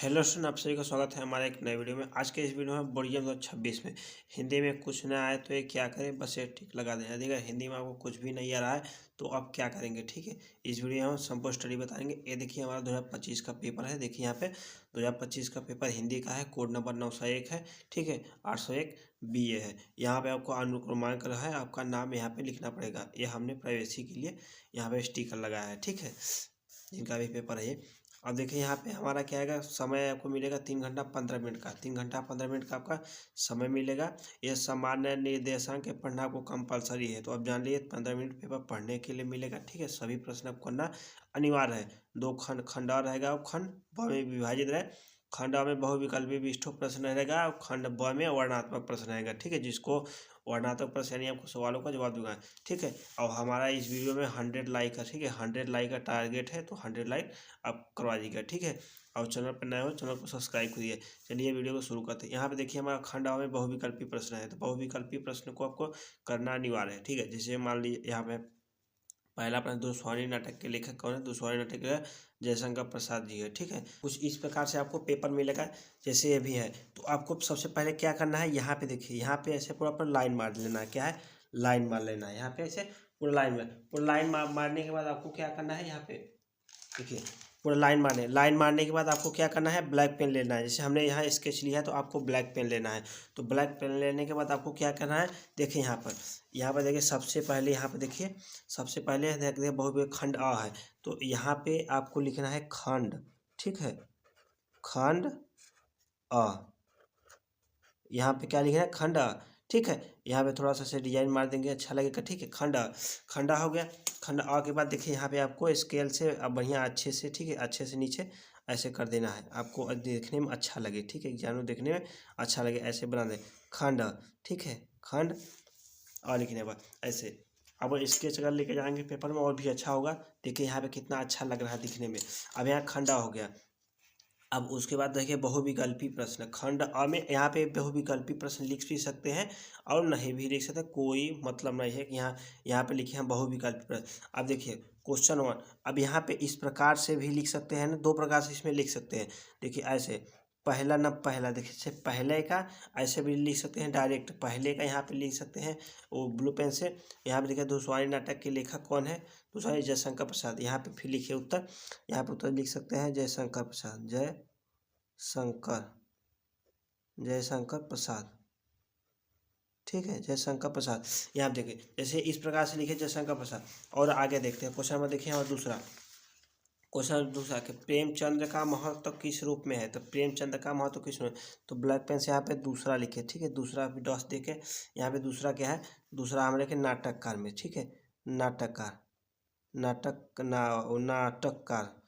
Hello student, आप सभी का स्वागत है हमारे एक नए वीडियो में। आज के इस वीडियो में बढ़िया 2026 में हिंदी में कुछ ना आए तो ये क्या करें, बस ये टिक लगा दें। यदि अगर हिंदी में आपको कुछ भी नहीं आ रहा है तो आप क्या करेंगे, ठीक है। इस वीडियो में हम संपूर्ण स्टडी बताएंगे। ये देखिए हमारा 2025 का पेपर है। देखिए यहाँ पे 2025 का पेपर हिंदी का है, कोड नंबर 901 है, ठीक है। 801 BA है। यहाँ पे आपको अनुक्रमांक है, आपका नाम यहाँ पे लिखना पड़ेगा। ये हमने प्राइवेसी के लिए यहाँ पे स्टिकर लगाया है, ठीक है, जिनका भी पेपर है ये। अब देखिए यहाँ पे हमारा क्या आएगा, समय आपको मिलेगा 3 घंटा 15 मिनट का। 3 घंटा 15 मिनट का आपका समय मिलेगा। ये सामान्य निर्देशांक के पढ़ना आपको कंपलसरी है, तो अब जान लीजिए 15 मिनट पेपर पढ़ने के लिए मिलेगा, ठीक है। सभी प्रश्न आपको करना अनिवार्य है। दो खंड खंड और रहेगा, और खंड ब में विभाजित रहे। खंड अ में बहुविकल्पी विशिष्ट प्रश्न रहेगा, और खंड ब में वर्णनात्मक प्रश्न रहेगा, ठीक है। जिसको वर्णनात्मक प्रश्न यानी आपको सवालों का जवाब दूंगा, ठीक है। और हमारा इस वीडियो में 100 लाइक है, ठीक है। 100 लाइक का टारगेट है, तो 100 लाइक आप करवा दीजिएगा, ठीक है। और चैनल पर नए हो, चैनल को सब्सक्राइब करिए। चलिए वीडियो को शुरू करते हैं। यहाँ पे देखिए हमारा खंड अ में बहुविकल्पी प्रश्न है, तो बहुविकल्पी प्रश्न को आपको करना अनिवार्य है, ठीक है। जैसे मान लीजिए यहाँ पे पहला प्रश्न, दुश्वारी नाटक के लेखक कौन है। दुश्वारी नाटक के जयशंकर प्रसाद जी है, ठीक है। कुछ इस प्रकार से आपको पेपर मिलेगा, जैसे ये भी है। तो आपको सबसे पहले क्या करना है, यहाँ पे देखिए, यहाँ पे ऐसे पूरा अपना लाइन मार लेना है। क्या है, लाइन मार लेना है। यहाँ पे ऐसे पूरा लाइन मारने के बाद आपको क्या करना है, यहाँ पे देखिए पूरा लाइन मारने के बाद आपको क्या करना है, ब्लैक पेन लेना है। जैसे हमने यहाँ स्केच लिया है, तो आपको ब्लैक पेन लेना है। तो ब्लैक पेन लेने के बाद आपको क्या करना है, देखिए यहाँ पर देखिए सबसे पहले, यहाँ पे देखिए सबसे पहले देखिए बहुविकल्पी खंड अ है, तो यहाँ पे आपको लिखना है खंड, ठीक है, खंड अ। यहाँ पे क्या लिखना है, खंड अ, ठीक है। यहाँ पे थोड़ा सा से डिजाइन मार देंगे, अच्छा लगेगा, ठीक है। खंड अ, खंड अ हो गया। खंड अ के बाद देखिए यहाँ पे आपको स्केल से अब बढ़िया अच्छे से, ठीक है, अच्छे से नीचे ऐसे कर देना है, आपको देखने में अच्छा लगे, ठीक है। एग्जाम में देखने में अच्छा लगे, ऐसे बना दें खंड अ, ठीक है। खंड अ लिखने के बाद ऐसे अब स्केच अगर लेके जाएंगे पेपर में और भी अच्छा होगा। देखिए यहाँ पे कितना अच्छा लग रहा है दिखने में। अब यहाँ खंड अ हो गया। अब उसके बाद देखिए बहुविकल्पी प्रश्न खंड अ में, यहाँ पे बहुविकल्पी प्रश्न लिख भी सकते हैं और नहीं भी लिख सकते, कोई मतलब नहीं है कि यहाँ पे लिखे हैं बहुविकल्पी प्रश्न। अब देखिए क्वेश्चन 1, अब यहाँ पे इस प्रकार से भी लिख सकते हैं ना, दो प्रकार से इसमें लिख सकते हैं। देखिए ऐसे पहला न पहला, देखिए से पहले का ऐसे भी लिख सकते हैं, डायरेक्ट पहले का यहाँ पे लिख सकते हैं वो ब्लू पेन से। यहाँ पे देखिए दुश्वारी नाटक के लेखक कौन है, दुश्वारी जयशंकर प्रसाद। यहाँ पे फिर लिखिए उत्तर, यहाँ पे उत्तर लिख सकते हैं जयशंकर प्रसाद, शंकर जयशंकर प्रसाद, ठीक है, जयशंकर प्रसाद। यहाँ आप देखिए जैसे इस प्रकार से लिखे जयशंकर प्रसाद। और आगे देखते हैं क्वेश्चन नंबर, देखिए और दूसरा क्वेश्चन, दूसरा कि प्रेमचंद का महत्व किस रूप में है। तो प्रेमचंद का महत्व किस रूप में, तो ब्लैक पेन से यहाँ पे दूसरा लिखे, ठीक है। दूसरा भी डॉस देके यहाँ पे दूसरा क्या है, दूसरा हम लिखे नाटककार में, ठीक है। नाटककार, नाटककार,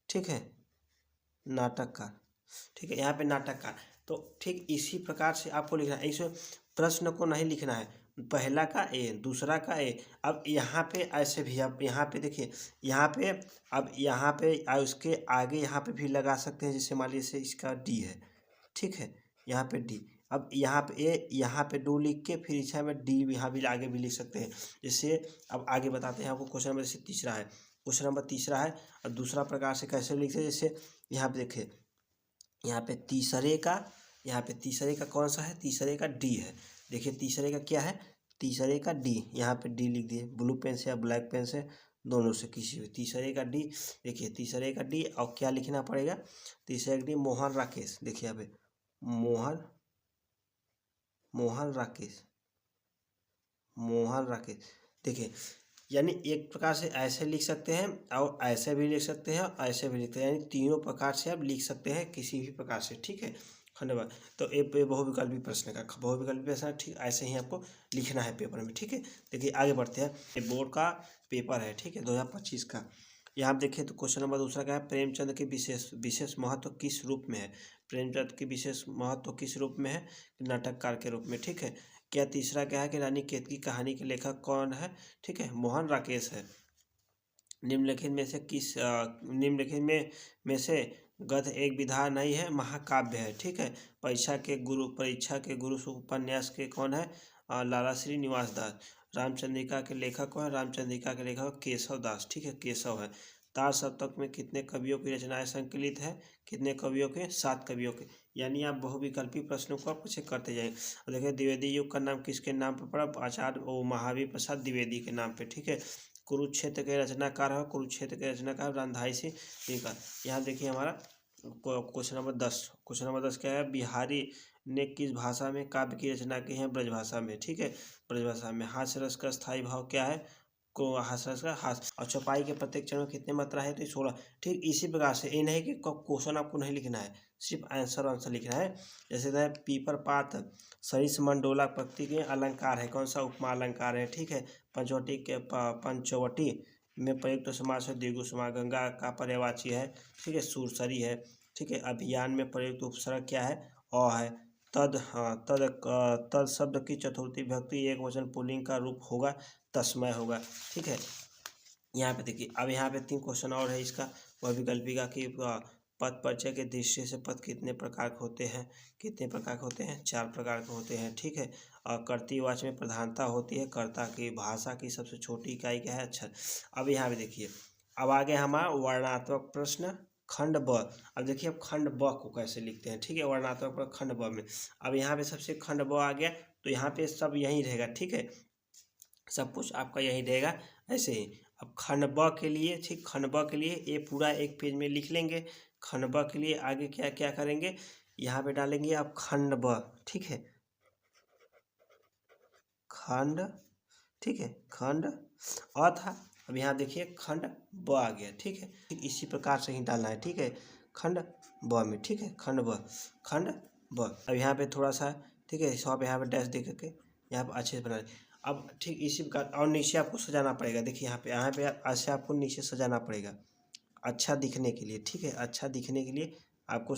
ठीक है, नाटककार, ठीक है। यहाँ पे नाटककार, तो ठीक इसी प्रकार से आपको लिखना है। इस प्रश्न को नहीं लिखना है, पहला का ए दूसरा का ए। अब यहाँ पे ऐसे भी, अब यहाँ पे देखिए, यहाँ पे अब यहाँ पे उसके आगे यहाँ पे भी लगा सकते हैं। जैसे मान लीजिए इसका डी है, ठीक है, यहाँ पे डी। अब यहाँ पे ए, यहाँ पे डू लिख के फिर इच्छा में डी यहाँ भी आगे भी लिख सकते हैं। जैसे अब आगे बताते हैं आपको। क्वेश्चन नंबर जैसे तीसरा है, क्वेश्चन नंबर तीसरा है, और दूसरा प्रकार से कैसे लिखते हैं। जैसे यहाँ पे देखिए, यहाँ पे तीसरे का, यहाँ पे तीसरे का कौन सा है, तीसरे का डी है। देखिए तीसरे का क्या है, तीसरे का डी, यहाँ पे डी लिख दिए ब्लू पेन से या ब्लैक पेन से, दोनों से किसी भी। तीसरे का डी, देखिए तीसरे का डी, और क्या लिखना पड़ेगा, तीसरे का डी मोहन राकेश। देखिए यहाँ पे मोहन, मोहन राकेश, मोहन राकेश। देखिए यानी एक प्रकार से ऐसे लिख सकते हैं, और ऐसे भी लिख सकते हैं, और ऐसे भी लिखते हैं, यानी तीनों प्रकार से आप लिख सकते हैं किसी भी प्रकार से, ठीक है। धन्यवाद। तो ये बहुविकल्पी प्रश्न का, बहुविकल्पी प्रश्न ठीक ऐसे ही आपको लिखना है पेपर में, ठीक है। देखिए आगे बढ़ते हैं। ये बोर्ड का पेपर है, ठीक है, 2025 का। यहाँ आप देखिए तो क्वेश्चन नंबर दूसरा क्या है, प्रेमचंद के विशेष विशेष महत्व किस रूप में है। प्रेमचंद के विशेष महत्व किस रूप में है, नाटककार के रूप में, ठीक है। क्या तीसरा क्या है कि रानी केतकी कहानी के लेखक कौन है, ठीक है, मोहन राकेश है। निम्नलिखित में से निम्नलिखित में से गद्य एक विधा नहीं है, महाकाव्य है, ठीक है। परीक्षा के गुरु उपन्यास के कौन है, लाला श्री निवास दास। रामचंद्रिका के लेखक कौन है, रामचंद्रिका के लेखक केशव दास, ठीक है, केशव है। तार सप्तक में कितने कवियों की रचनाएं संकलित है? कितने कवियों के? 7 कवियों के। यानी आप बहुविकल्पी प्रश्नों को आप कुछ करते जाएंगे। और देखिए द्विवेदी युग का नाम किसके नाम पर पड़ा? आचार्य महावीर प्रसाद द्विवेदी के नाम पे, ठीक है। कुरुक्षेत्र के रचनाकार है, कुरुक्षेत्र के रचनाकार रामधारी सिंह दिनकर। यहाँ देखिए हमारा क्वेश्चन नंबर 10। क्वेश्चन नंबर 10 क्या है? बिहारी ने किस भाषा में काव्य की रचना की है? ब्रजभाषा में, ठीक है, ब्रजभाषा में। हास्य रस का स्थायी भाव क्या है? को हास्य रस का हास्य। और चौपाई के प्रत्येक चरण में कितनी मात्रा है? तो 16। ठीक इसी प्रकार से ये नहीं कि क्वेश्चन आपको नहीं लिखना है, सिर्फ आंसर लिखना है। जैसे है पीपर पात सरिस मंडोला पक्ति के अलंकार है, कौन सा? उपमा अलंकार है, ठीक है। पंचवटी के पंचवटी में प्रयुक्त समास है द्विगु समास। गंगा का पर्यायवाची है, ठीक है, सुरसरी है, ठीक है। अभियान में प्रयुक्त उपसर्ग क्या है? अ है। तद, हाँ, तद शब्द की चतुर्थी विभक्ति एक वचन पुल्लिंग का रूप होगा, तस्मय होगा, ठीक है। यहाँ पे देखिए अब यहाँ पे 3 क्वेश्चन और है इसका, वह विकल्पिका की पद परिचय के दृष्टि से पद कितने प्रकार के होते हैं? कितने प्रकार के होते हैं? 4 प्रकार के होते हैं, ठीक है। और कर्तृवाच्य में प्रधानता होती है। कर्ता की भाषा की सबसे छोटी इकाई क्या है? अक्षर। अब यहाँ पे देखिए अब आगे हमारा वर्णात्मक प्रश्न खंड ब। अब देखिए अब खंड ब को कैसे लिखते हैं, ठीक है, वर्णात्मक प्रश्न खंड ब में। अब यहाँ पे सबसे खंड ब आ गया, तो यहाँ पे सब यही रहेगा, ठीक है, सब कुछ आपका यही रहेगा ऐसे ही। अब खंड ब के लिए, ठीक, खंड ब के लिए ये पूरा एक पेज में लिख लेंगे। खंड ब के लिए आगे क्या क्या करेंगे? यहाँ पे डालेंगे आप खंड ब, ठीक है, खंड, ठीक है, खंड अ था। अब यहाँ देखिए खंड ब आ गया, ठीक है। ठीक इसी प्रकार से ही डालना है, ठीक है, खंड ब में, ठीक है, खंड ब, खंड ब। अब यहाँ पे थोड़ा सा, ठीक है, सब यहाँ पे डैश दे करके यहाँ पे अच्छे से बना। अब ठीक इसी प्रकार और नीचे आपको सजाना पड़ेगा। देखिए यहाँ पे ऐसे आपको नीचे सजाना पड़ेगा अच्छा दिखने के लिए, ठीक है, अच्छा दिखने के लिए आपको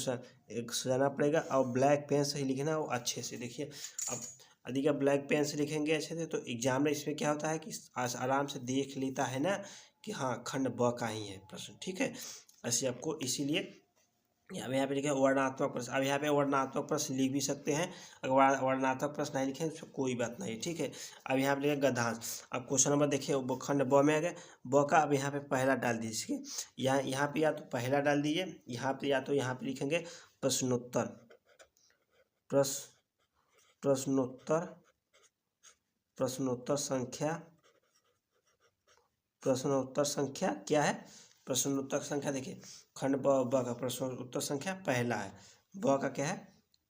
एक सजाना पड़ेगा। और ब्लैक पेन से ही लिखना हो अच्छे से। देखिए अब यदि आप ब्लैक पेन से लिखेंगे अच्छे से तो एग्जाम में इसमें क्या होता है कि आराम से देख लेता है ना कि हाँ खंड ब का ही है प्रश्न, ठीक है। ऐसे आपको इसीलिए यहाँ पे लिखे वर्णात्मक प्रश्न। अब यहाँ पे वर्णात्मक प्रश्न लिख भी सकते हैं, अगर वर्णात्मक प्रश्न नहीं लिखे तो कोई बात नहीं, ठीक है। अब यहाँ पे लिखे गद्यांश। अब क्वेश्चन नंबर देखिए खंड ब में आ गया, ब का अब यहाँ पे पहला डाल दीजिए। यहाँ पे या तो पहला डाल दीजिए, यहाँ पे या तो यहाँ पे लिखेंगे प्रश्नोत्तर, प्रश्नोत्तर, प्रश्नोत्तर संख्या, प्रश्नोत्तर संख्या क्या है? प्रश्नोत्तर संख्या देखिए खंड ब का प्रश्नोत्तर संख्या पहला है, ब का क्या है?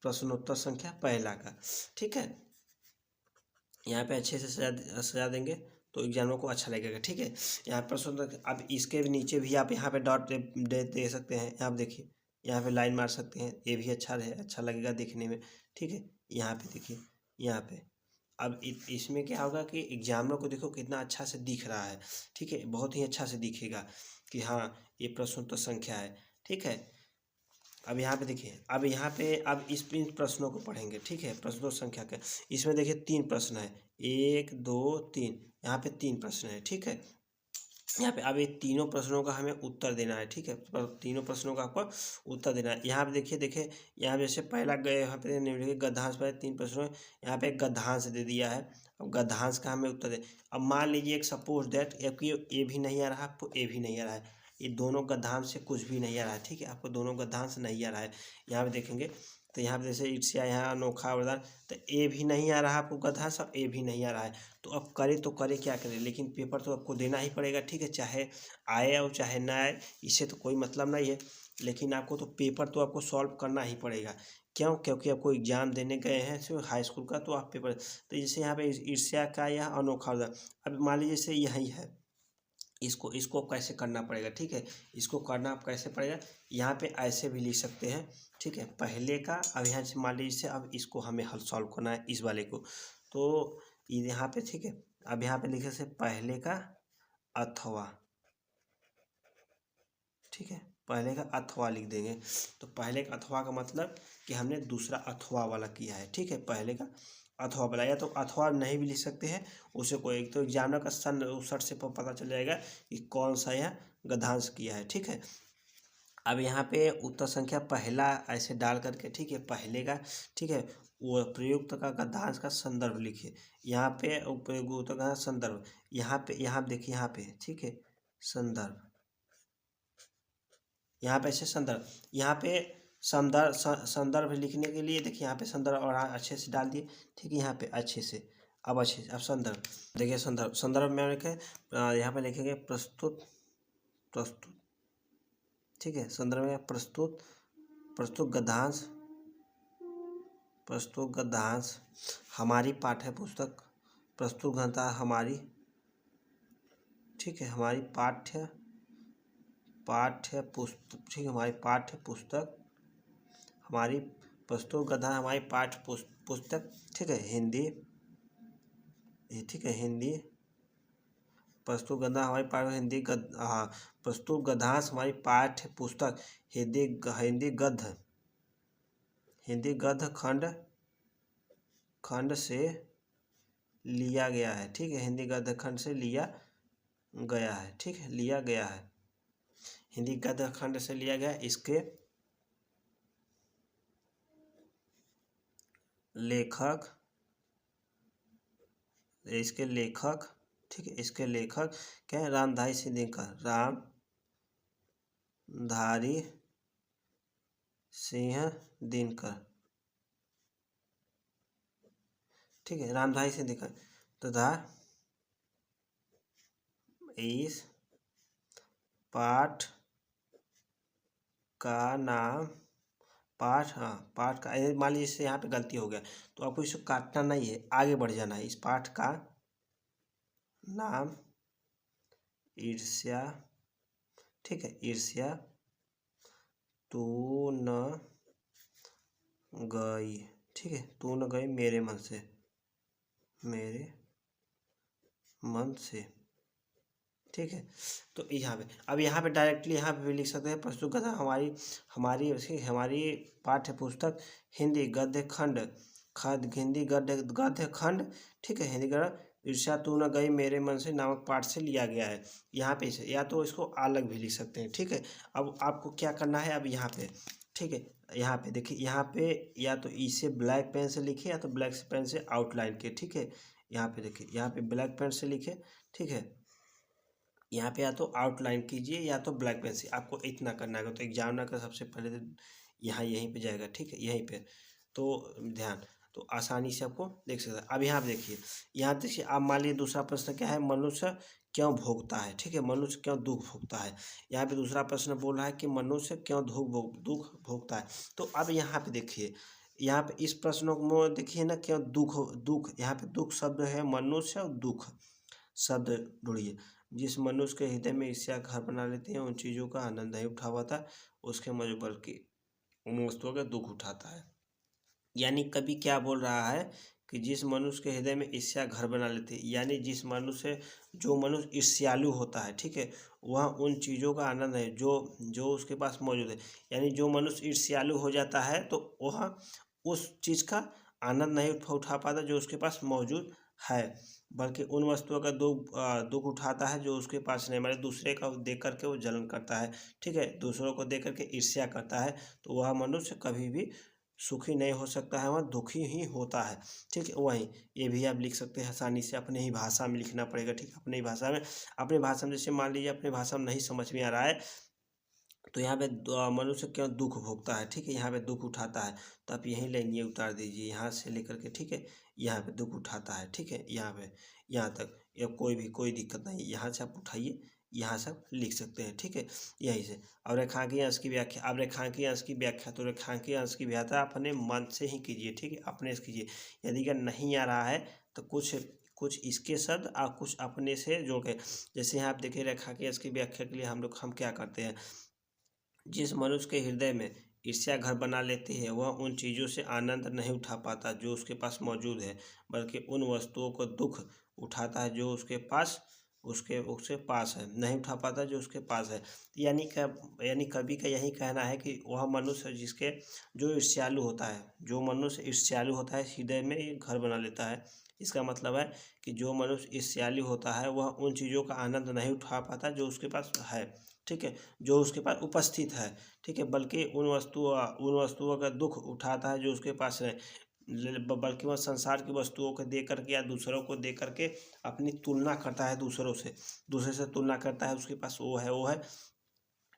प्रश्नोत्तर संख्या पहला का, ठीक है। यहाँ पे अच्छे से सजा देंगे तो एग्जामों को अच्छा लगेगा, ठीक है। यहाँ प्रश्नोत्तर अब इसके भी नीचे भी आप यहाँ पे डॉट दे सकते हैं। आप देखिए यहाँ पे लाइन मार सकते हैं, ये भी अच्छा लगेगा देखने में, ठीक है। यहाँ पे देखिए यहाँ पे अब इसमें क्या होगा कि एग्जामिनर को देखो कितना अच्छा से दिख रहा है, ठीक है, बहुत ही अच्छा से दिखेगा कि हाँ ये प्रश्नोत्तर संख्या है, ठीक है। अब यहाँ पे देखिए अब यहाँ पे अब इस प्रश्नों को पढ़ेंगे, ठीक है, प्रश्नों संख्या के। इसमें देखिए 3 प्रश्न है, 1 2 3, यहाँ पे 3 प्रश्न है, ठीक है। यहाँ पे अब ये तीनों प्रश्नों का हमें उत्तर देना है, ठीक है, तीनों प्रश्नों का आपको उत्तर देना है। यहाँ पे देखिए यहाँ जैसे पहला गए यहाँ पे निम्नलिखित गद्यांश पर 3 प्रश्नों, यहाँ पे एक गद्यांश दे दिया है। अब गद्यांश का हमें उत्तर दे। अब मान लीजिए एक सपोज दैट ए भी नहीं आ रहा, आपको ए भी नहीं आ रहा है, ये दोनों गद्यांश से कुछ भी नहीं आ रहा है, ठीक है, आपको दोनों गद्यांश नहीं आ रहा है। यहाँ पे देखेंगे तो यहाँ पे जैसे ईर्ष्या, यहाँ अनोखा वरदान, तो ए भी नहीं आ रहा आपको गद्यांश, अब ए भी नहीं आ रहा है, तो अब करे क्या करें, लेकिन पेपर तो आपको देना ही पड़ेगा, ठीक है, चाहे आए और चाहे ना आए, इससे तो कोई मतलब नहीं है, लेकिन आपको तो पेपर तो आपको सॉल्व करना ही पड़ेगा। क्यों? क्योंकि आपको एग्जाम देने गए हैं सिर्फ हाई स्कूल का, तो आप पेपर तो जैसे यहाँ पे ईर्ष्या का या अनोखा वरदान, अब मान लीजिए जैसे यही है, इसको कैसे करना पड़ेगा, ठीक है, इसको करना आप कैसे पड़ेगा, यहाँ पे ऐसे भी लिख सकते हैं, ठीक है, पहले का। अब यहाँ से मान लीजिए अब इसको हमें हल सॉल्व करना है इस वाले को, तो यहाँ पे, ठीक है, अब यहाँ पे लिखे से पहले का अथवा, ठीक है, पहले का अथवा लिख देंगे। तो पहले का अथवा का मतलब कि हमने दूसरा अथवा वाला किया है, ठीक है, पहले का अथवा वाला, या तो अथवा नहीं भी लिख सकते हैं, उसे कोई एक तो एग्जामिनर का सर्च से पता चल जाएगा कि कौन सा यह गद्यांश किया है, ठीक है। अब यहाँ पे उत्तर संख्या पहला ऐसे डाल करके, ठीक है, पहले का, ठीक है, वो प्रयुक्त का गद्यांश का संदर्भ लिखिए। यहाँ पे प्रयुक्त का संदर्भ, यहाँ पे देखिए यहाँ पे, ठीक है, संदर्भ, यहाँ पे ऐसे संदर्भ, यहाँ पे संदर्भ लिखने के लिए देखिए यहाँ पे संदर्भ और अच्छे से डाल दिए, ठीक है, यहाँ पे अच्छे से, अब अच्छे से, अब संदर्भ देखिए, संदर्भ में लिखे, यहाँ पे लिखेंगे प्रस्तुत, ठीक है, संदर्भ में प्रस्तुत गद्यांश हमारी पाठ्य पुस्तक, प्रस्तुत ग्रंथ हमारी, ठीक है, हमारी पाठ्य पुस्तक, ठीक है, हमारी पाठ्य पुस्तक, हमारी प्रस्तुत ग्रंथ हमारी पाठ्य पुस्तक, ठीक है, हिंदी, ठीक है, हिंदी प्रस्तुत ग्रंथ हमारी पाठ्य हिंदी प्रस्तुत गद्यांश हमारी पाठ्य पुस्तक हिंदी गद्य खंड से लिया गया है, ठीक है, हिंदी गद्य खंड से लिया गया है, ठीक है, लिया गया है, हिंदी गद्य खंड से लिया गया। इसके लेखक, ठीक है, इसके लेखक क्या है, रामधारी सिंह दिनकर, ठीक है, रामधारी सिंह दिनकर तथा इस पाठ का नाम पाठ का, मान लीजिए इससे यहाँ पे गलती हो गया तो आपको इसको काटना नहीं है, आगे बढ़ जाना है। इस पाठ का नाम ईर्ष्या, ठीक है, ईर्ष्या तू न गई, ठीक है, तू न गई मेरे मन से, ठीक है। तो यहाँ पे, अब यहाँ पे डायरेक्टली यहाँ पे भी लिख सकते हैं प्रस्तुत कथा हमारी पाठ्य पुस्तक हिंदी गद्य खंड, ठीक है, हिंदी गद्य ईर्ष्या तू न गई मेरे मन से नामक पाठ से लिया गया है। यहाँ पे या तो इसको अलग भी लिख सकते हैं, ठीक है। अब आपको क्या करना है, अब यहाँ पे, ठीक है, यहाँ पे देखिए, यहाँ पे या तो इसे ब्लैक पेन से लिखे या तो ब्लैक पेन से आउटलाइन के, ठीक है। यहाँ पे देखिए, यहाँ पे ब्लैक पेन से लिखे, ठीक है, यहाँ पे या तो आउटलाइन कीजिए या तो ब्लैक पेन से, आपको इतना करना है। तो एग्जामिनर का सबसे पहले तो यहाँ यहीं पे जाएगा, ठीक है, यहीं पे, तो ध्यान, तो आसानी से आपको देख सकते हैं। अब यहाँ पे देखिए, यहाँ देखिए, आप मान लीजिए दूसरा प्रश्न क्या है, मनुष्य क्यों भोगता है, ठीक है, मनुष्य क्यों दुख भोगता है। यहाँ पे दूसरा प्रश्न बोल रहा है कि मनुष्य क्यों दुख भोगता है। तो अब यहाँ पे देखिए, यहाँ पे इस प्रश्न को देखिए ना, क्यों दुख, यहाँ पे दुख शब्द है, मनुष्य और दुख शब्द ढूंढिए। जिस मनुष्य के हृदय में ईर्ष्या घर बना लेते हैं, उन चीज़ों का आनंद नहीं उठा पाता, उसके मजो बल्कि उन वस्तुओं का दुख उठाता है। यानी कवि क्या बोल रहा है कि जिस मनुष्य के हृदय में ईर्ष्या घर बना लेते हैं, यानी जो मनुष्य ईर्ष्यालु होता है, ठीक है, वह उन चीज़ों का आनंद है जो उसके पास मौजूद है। यानी जो मनुष्य ईर्ष्यालु हो जाता है तो वह उस चीज़ का आनंद नहीं उठा पाता जो उसके पास मौजूद है, बल्कि उन वस्तुओं का दुख उठाता है जो उसके पास नहीं। हमारे दूसरे का देख करके वो जलन करता है, ठीक है, दूसरों को देख करके ईर्ष्या करता है, तो वह मनुष्य कभी भी सुखी नहीं हो सकता है, वह दुखी ही होता है, ठीक है। वहीं ये भी आप लिख सकते हैं आसानी से, अपने ही भाषा में लिखना पड़ेगा, ठीक है, अपनी भाषा में जैसे मान लीजिए अपनी भाषा में नहीं समझ में आ रहा है तो यहाँ पे मनुष्य क्यों दुख भोगता है, ठीक है, यहाँ पे दुख उठाता है, तो आप यहीं लाइन ये उतार दीजिए, यहाँ से लेकर के, ठीक है, यहाँ पे दुख उठाता है, ठीक है, यहाँ पे यहाँ तक, या कोई दिक्कत नहीं, यहाँ से आप उठाइए, यहाँ से आप लिख सकते हैं, ठीक है, यहीं से। अब रेखांकीय अंश की व्याख्या, अब रेखांकीय अंश की व्याख्या, तो रेखांकीय अंश की व्याख्या अपने मन से ही कीजिए, ठीक है, अपने से कीजिए। यदि अगर नहीं आ रहा है तो कुछ इसके शब्द और कुछ अपने से जोड़ के, जैसे यहाँ आप देखिए रेखांकीय अंश की व्याख्या के लिए हम क्या करते हैं, जिस मनुष्य के हृदय में ईर्ष्या घर बना लेती है, वह उन चीज़ों से आनंद नहीं उठा पाता जो उसके पास मौजूद है, बल्कि उन वस्तुओं को दुख उठाता है जो उसके पास है, नहीं उठा पाता जो उसके पास है। यानी कवि का यही कहना है कि वह मनुष्य जो ईर्ष्यालु होता है, जो मनुष्य ईर्ष्यालु होता है हृदय में घर बना लेता है। इसका मतलब है कि जो मनुष्य ईर्ष्यालु होता है वह उन चीज़ों का आनंद नहीं उठा पाता जो उसके पास है, ठीक है, जो उसके पास उपस्थित है, ठीक है, बल्कि उन वस्तुओं का दुख उठाता है जो उसके पास है, बल्कि वह संसार की वस्तुओं को देख करके या दूसरों को देख करके अपनी तुलना करता है, दूसरे से तुलना करता है, उसके पास वो है,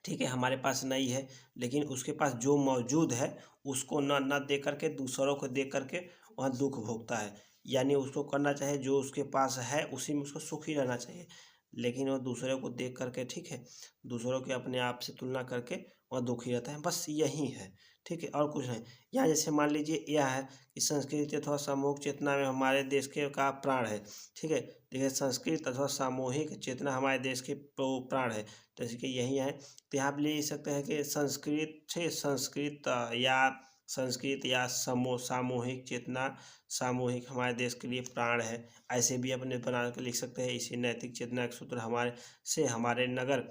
ठीक है, हमारे पास नहीं है, लेकिन उसके पास जो मौजूद है उसको न दे करके दूसरों को दे करके वह दुख भोगता है। यानी उसको करना चाहिए जो उसके पास है उसी में उसको सुखी रहना चाहिए, लेकिन वो दूसरे को देख करके, ठीक है, दूसरों के अपने आप से तुलना करके वह दुखी रहता है। बस यही है, ठीक है, और कुछ नहीं। यहाँ जैसे मान लीजिए यह है कि संस्कृति अथवा सामूहिक चेतना में हमारे देश के का प्राण है, ठीक है। देखिए संस्कृत अथवा सामूहिक चेतना हमारे देश के प्राण है, तो जैसे कि यही है। तो यहाँ आप ले सकते हैं कि संस्कृत या सामूहिक चेतना, सामूहिक हमारे देश के लिए प्राण है, ऐसे भी अपने बना के लिख सकते हैं। इसी नैतिक चेतना के सूत्र हमारे नगर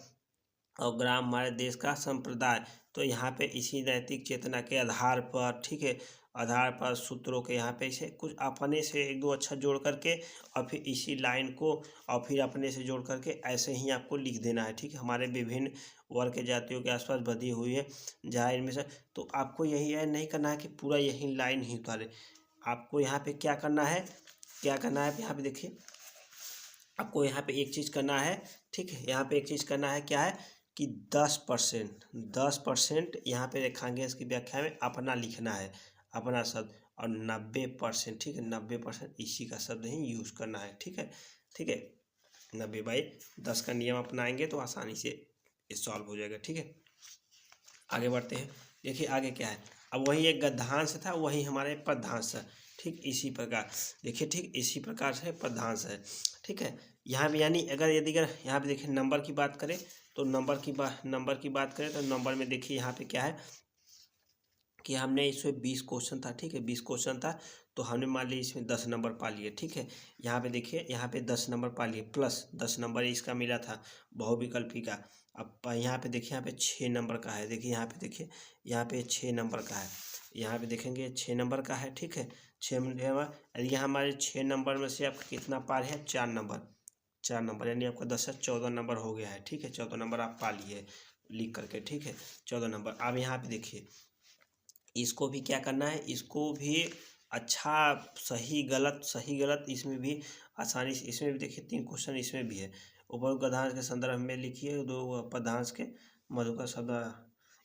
और ग्राम हमारे देश का संप्रदाय। तो यहाँ पे इसी नैतिक चेतना के आधार पर, ठीक है, आधार पर सूत्रों के यहाँ पे इसे कुछ अपने से एक दो अक्षर जोड़ करके और फिर इसी लाइन को और फिर अपने से जोड़ करके ऐसे ही आपको लिख देना है, ठीक है। हमारे विभिन्न वर्ग के जातियों के आसपास बधी हुई है जहाँ इनमें से, तो आपको यही है, नहीं करना है कि पूरा यही लाइन ही उतारे। आपको यहाँ पे क्या करना है, यहाँ पे देखिए, आपको यहाँ पे एक चीज़ करना है, ठीक है, यहाँ पे एक चीज़ करना है, क्या है कि 10% यहाँ पे रेखांगे इसकी व्याख्या में अपना लिखना है, अपना शब्द, और 90%, ठीक है, 90% इसी का शब्द ही यूज़ करना है, ठीक है, ठीक है। 90/10 का नियम अपनाएंगे तो आसानी से ये सॉल्व हो जाएगा, ठीक है। आगे बढ़ते हैं, देखिए आगे क्या है। अब वही एक गद्यांश था, वही हमारे पद्यांश है, ठीक इसी प्रकार, देखिए ठीक इसी प्रकार से पद्यांश है, ठीक है। यहाँ भी यानी यदि यहाँ पे देखिए नंबर की बात करें तो नंबर की बात करें तो नंबर में देखिए यहाँ पे क्या है कि हमने इसमें 20 क्वेश्चन था, ठीक है, 20 क्वेश्चन था, तो हमने मान ली इसमें 10 नंबर पा लिए, ठीक है। यहाँ पे देखिए, यहाँ पे 10 नंबर पा लिए, प्लस 10 नंबर इसका मिला था बहुविकल्पी का। अब यहाँ पे देखिए, यहाँ पे 6 नंबर का है, देखिए यहाँ पे देखिए, यहाँ पे 6 नंबर का है, यहाँ पे देखेंगे 6 नंबर का है, ठीक है। 6 नंबर, यहाँ हमारे 6 नंबर में से आपका कितना पार है, 4 नंबर, यानी आपका 10 से 14 नंबर हो गया है, ठीक है। 14 नंबर आप पा लिए लिख करके, ठीक है, 14 नंबर। अब यहाँ पे देखिए, इसको भी क्या करना है, इसको भी अच्छा, सही गलत इसमें भी आसानी से, इसमें भी देखिए 3 क्वेश्चन इसमें भी है। ऊपर गद्यांश के संदर्भ में लिखिए 2 पद्यांश के, मधु का शब्द,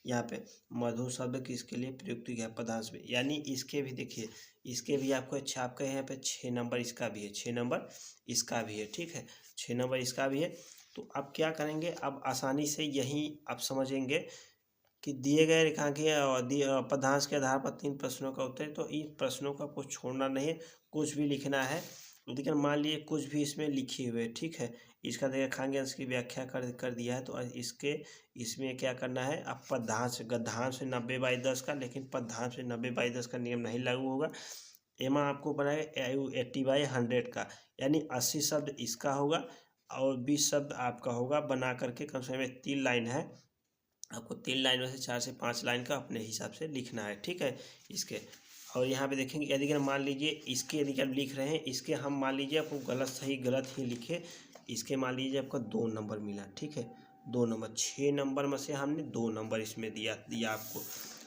यहाँ पे मधु शब्द किसके लिए प्रयुक्त किया है, पद्यांश में। यानी इसके भी देखिए, इसके भी आपको अच्छा, आपका यहाँ पे 6 नंबर इसका भी है, 6 नंबर इसका भी है, ठीक है, 6 नंबर इसका भी है। तो अब क्या करेंगे, अब आसानी से यही आप समझेंगे कि दिए गए रेखांकीय पदांश के आधार पर 3 प्रश्नों का उत्तर, तो इन प्रश्नों का कुछ छोड़ना नहीं है, कुछ भी लिखना है। लेकिन मान लिए कुछ भी इसमें लिखे हुए, ठीक है, इसका रेखांकीय अंश की व्याख्या कर दिया है, तो इसमें क्या करना है, अब गद्यांश से 90/10 का, लेकिन पद्यांश से 90/10 का नियम नहीं लागू होगा। एमा आपको बनाएगा 80/100 का, यानी 80 शब्द इसका होगा और 20 शब्द आपका होगा। बना करके कम से कम 3 लाइन है, आपको 3 लाइन में से 4 से 5 लाइन का अपने हिसाब से लिखना है, ठीक है, इसके। और यहाँ पे देखेंगे, यदि मान लीजिए इसके, यदि आप लिख रहे हैं इसके, हम मान लीजिए आपको गलत ही लिखे, इसके मान लीजिए आपका 2 नंबर मिला, ठीक है, 2 नंबर, 6 नंबर में से हमने 2 नंबर इसमें दिया आपको,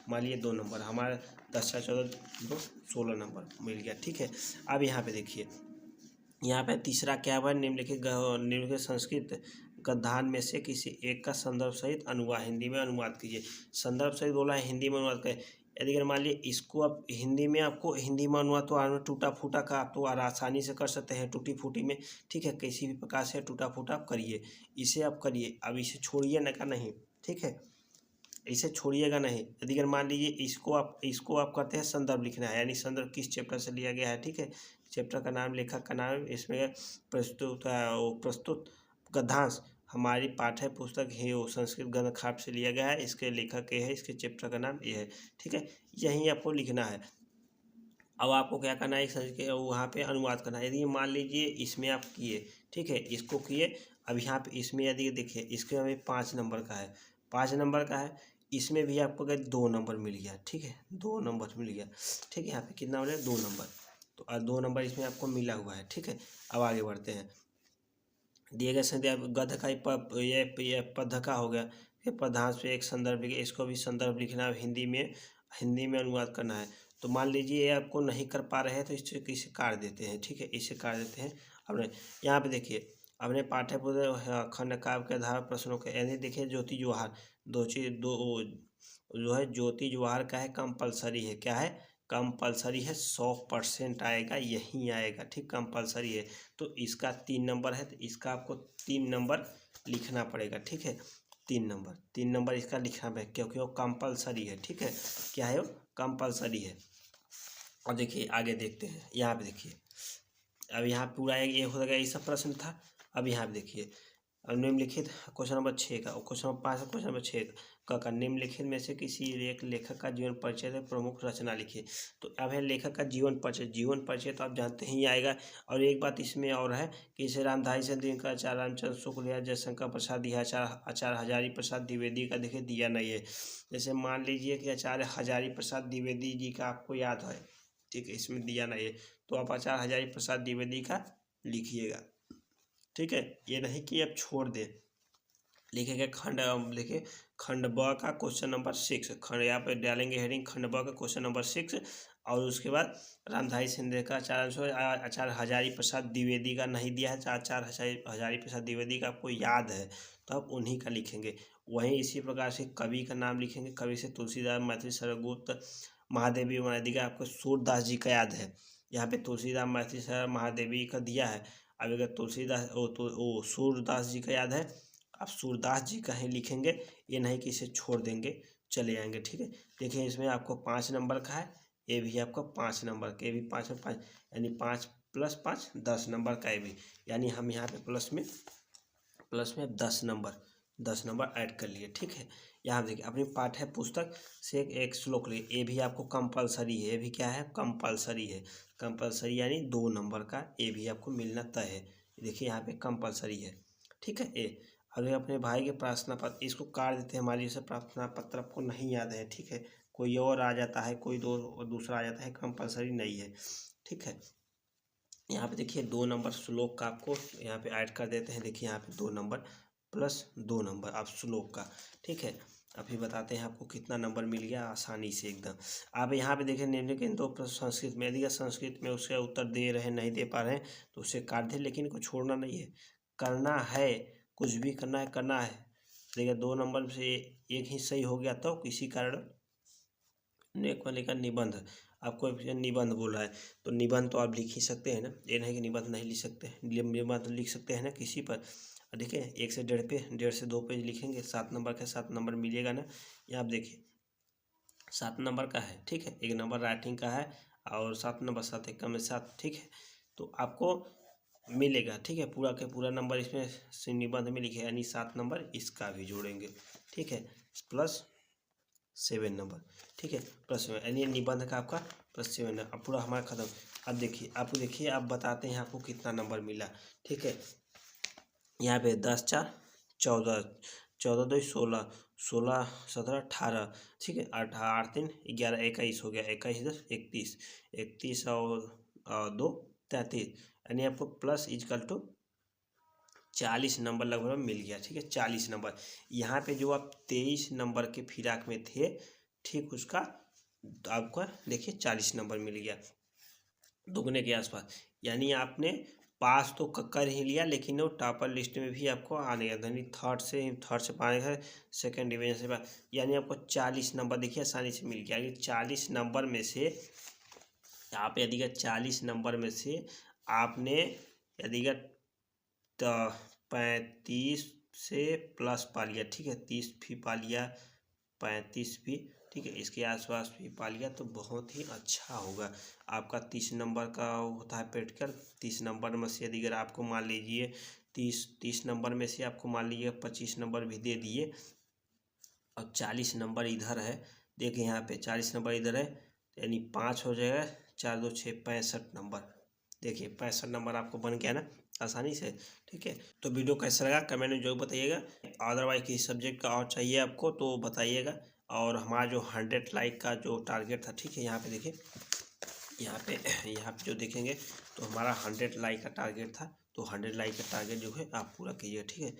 मान लीजिए 2 नंबर हमारा 10 × 14 2 16 नंबर मिल गया, ठीक है। अब यहाँ पे देखिए, यहाँ पे तीसरा क्या हुआ, निम्नलिखित संस्कृत गद्यांश में से किसी एक का संदर्भ सहित अनुवाद, हिंदी में अनुवाद कीजिए। संदर्भ सहित बोला है, हिंदी में अनुवाद करें। यदि अगर मान लीजिए इसको आप हिंदी में अनुवाद तो टूटा फूटा का आप तो आसानी से कर सकते हैं, टूटी फूटी में, ठीक है, किसी भी प्रकार से टूटा फूटा आप करिए, इसे आप करिए। अब इसे छोड़िए ना का नहीं, ठीक है, इसे छोड़िएगा नहीं। यदि अगर मान लीजिए इसको आप करते हैं, संदर्भ लिखना है, यानी संदर्भ किस चैप्टर से लिया गया है, ठीक है, चैप्टर का नाम, लेखक का नाम, इसमें प्रस्तुत गद्यांश हमारी पाठ्य पुस्तक है वो संस्कृत गणखाप से लिया गया है, इसके लेखक ये है, इसके चैप्टर का नाम ये है, ठीक है, यही आपको लिखना है। अब आपको क्या करना है, वहाँ पे अनुवाद करना है। यदि मान लीजिए इसमें आप किए, ठीक है, इसको किए, अब यहाँ पे इसमें यदि देखिए, इसके हमें 5 नंबर का है, 5 नंबर का है, इसमें भी आपको अगर 2 नंबर मिल गया, ठीक है, 2 नंबर मिल गया, ठीक है, यहाँ पे कितना मिला, 2 नंबर, तो 2 नंबर इसमें आपको मिला हुआ है, ठीक है। अब आगे बढ़ते हैं, दिए गए संदर्भ गद्य का ये पद का हो गया, ये पदांश पे एक संदर्भ लिखे, इसको भी संदर्भ लिखना है, हिंदी में अनुवाद करना है। तो मान लीजिए ये आपको नहीं कर पा रहे हैं तो इसे काट देते हैं, ठीक है, इसे काट देते हैं। अपने यहाँ पे देखिए, अपने पाठ्य पुस्तक खंड काव्य के आधार प्रश्नों के, यानी देखिए ज्योति जोहार, दो चीज दो जो है ज्योति जवाहर का है कंपलसरी है, क्या है कंपलसरी है, 100% आएगा, यही आएगा, ठीक कंपलसरी है। तो इसका 3 नंबर है, तो इसका आपको 3 नंबर लिखना पड़ेगा, ठीक है 3 नंबर इसका लिखना पड़ेगा क्योंकि वो कंपलसरी है, ठीक है क्या है वो कंपलसरी है। और देखिए आगे देखते हैं, यहाँ पे देखिए अब यहाँ पूरा ये हो गया, ये सब प्रश्न था। अब यहाँ पे देखिए अब निम्नलिखित क्वेश्चन नंबर 6 का, क्वेश्चन नंबर 5 क्वेश्चन नंबर 6 का निम्नलिखित में से किसी एक लेखक का जीवन परिचय प्रमुख रचना लिखिए। तो अब है लेखक का जीवन परिचय तो आप जानते ही आएगा। और एक बात इसमें और है कि इसे रामधारी सिंह दिनकर, आचार्य रामचंद्र शुक्ल या जयशंकर प्रसाद दिया, आचार्य हजारी प्रसाद द्विवेदी का देखिए दिया नहीं है। जैसे मान लीजिए कि आचार्य हजारी प्रसाद द्विवेदी जी का आपको याद है, ठीक है इसमें दिया नहीं है, तो आप आचार्य हजारी प्रसाद द्विवेदी का लिखिएगा, ठीक है ये नहीं कि आप छोड़ दें। लिखेंगे लिखिए खंड ब का क्वेश्चन नंबर 6, खंड यहाँ पे डालेंगे हेडिंग खंड ब का क्वेश्चन नंबर 6। और उसके बाद रामधारी सिंह का आचार्य हजारी प्रसाद द्विवेदी का नहीं दिया है, आचार्य हजारी प्रसाद द्विवेदी का आपको याद है तो आप उन्हीं का लिखेंगे। वहीं इसी प्रकार से कवि का नाम लिखेंगे, कवि से तुलसीदास, मैथिली शरदगुप्त, महादेवी वनादि का आपको सूरदास जी का याद है। यहाँ पे तुलसीदास, मैथिली शरद, महादेवी का दिया है। अब अगर तुलसीदास सूरदास जी का याद है, आप सूरदास जी का ही लिखेंगे, ये नहीं कि इसे छोड़ देंगे चले जाएंगे, ठीक है। देखिए इसमें आपको 5 नंबर का है, ये भी आपको 5 नंबर का, ये भी 5 में 5 यानी 5 + 5 10 नंबर का, ये भी यानी हम यहाँ पे प्लस में 10 नंबर ऐड कर लिए, ठीक है। यहाँ देखिए अपनी पाठ्य पुस्तक से एक श्लोक लिए, ये भी आपको कंपलसरी है, ये भी क्या है कंपलसरी है, कंपलसरी यानी 2 नंबर का, ये भी आपको मिलना तय है। देखिए यहाँ पे कंपलसरी है, ठीक है। ये अगर अपने भाई के प्रार्थना पत्र इसको काट देते हैं, हमारी जैसे प्रार्थना पत्र आपको नहीं याद है, ठीक है कोई और आ जाता है, कोई दूसरा आ जाता है, कंपलसरी नहीं है, ठीक है। यहाँ पे देखिए 2 नंबर श्लोक का आपको यहाँ पे ऐड कर देते हैं। देखिए यहाँ पे 2 नंबर + 2 नंबर आप श्लोक का, ठीक है। अभी बताते हैं आपको कितना नंबर मिल गया आसानी से एकदम। आप यहाँ पे देखें निम्नलिखित 2 प्रश्न संस्कृत में, यदि संस्कृत में उसका उत्तर दे रहे नहीं दे पा रहे हैं तो उसे काट दें, लेकिन इनको छोड़ना नहीं है, करना है, कुछ भी करना है। देखिए 2 नंबर से एक ही सही हो गया तो किसी कारण नेक वाले का निबंध, आपको निबंध बोल रहा है तो निबंध तो आप लिख ही सकते हैं ना, ये नहीं कि निबंध नहीं लिख सकते हैं, निबंध लिख सकते हैं ना किसी पर। देखिए 1 से 1.5 पेज, 1.5 से 2 पेज लिखेंगे, 7 नंबर का 7 नंबर मिलेगा ना। यहाँ आप देखिए 7 नंबर का है, ठीक है 1 नंबर राइटिंग का है और 7 नंबर 7 1 में 7, ठीक है तो आपको मिलेगा, ठीक है पूरा के पूरा नंबर इसमें निबंध में लिखे, यानी 7 नंबर इसका भी जोड़ेंगे, ठीक है +7 नंबर, ठीक है +7 यानी निबंध का आपका +7 है। अब पूरा हमारा खत्म। अब देखिए आप बताते हैं आपको कितना नंबर मिला, ठीक है। यहाँ पे 10 × 4 = 14, 14 × 2 = 16, 16 17 18, ठीक है 8 × 3 = 11, 21 हो गया, 21 × 10 = 31, 31 और 2 = 33, यानी आपको += 40 नंबर लगभग मिल गया, ठीक है 40 नंबर। यहाँ पे जो आप 23 नंबर के फिराक में थे, ठीक उसका आपका देखिए 40 नंबर मिल गया, दुगने के आसपास, यानी आपने पास तो कर ही लिया, लेकिन वो टॉपर लिस्ट में भी आपको आने का, यानी थर्ड से पाने का, सेकेंड डिवीजन से यानी आपको 40 नंबर देखिए आसानी से मिल गया। यानी 40 नंबर में से आप यदि 40 नंबर में से आपने यदि 35 से प्लस पा लिया, ठीक है 30 भी पा लिया, 35 भी, ठीक है इसके आसपास भी पा लिया तो बहुत ही अच्छा होगा। आपका 30 नंबर का होता है प्रैक्टिकल, 30 नंबर में से यदि आपको मान लीजिए 30 नंबर में से आपको मान लीजिए 25 नंबर भी दे दिए और 40 नंबर इधर है, देखिए यहाँ पे 40 नंबर इधर है, यानी 5 हो जाएगा, 4 2 6 65 नंबर, देखिए 65 नंबर आपको बन गया ना आसानी से, ठीक है। तो वीडियो कैसा लगा कमेंट में जरूर बताइएगा, अदरवाइज किसी सब्जेक्ट का और चाहिए आपको तो बताइएगा। और हमारा जो 100 लाइक का जो टारगेट था, ठीक है यहाँ पे देखिए, यहाँ पे जो देखेंगे तो हमारा 100 लाइक का टारगेट था, तो 100 लाइक का टारगेट जो है आप पूरा कीजिए, ठीक है।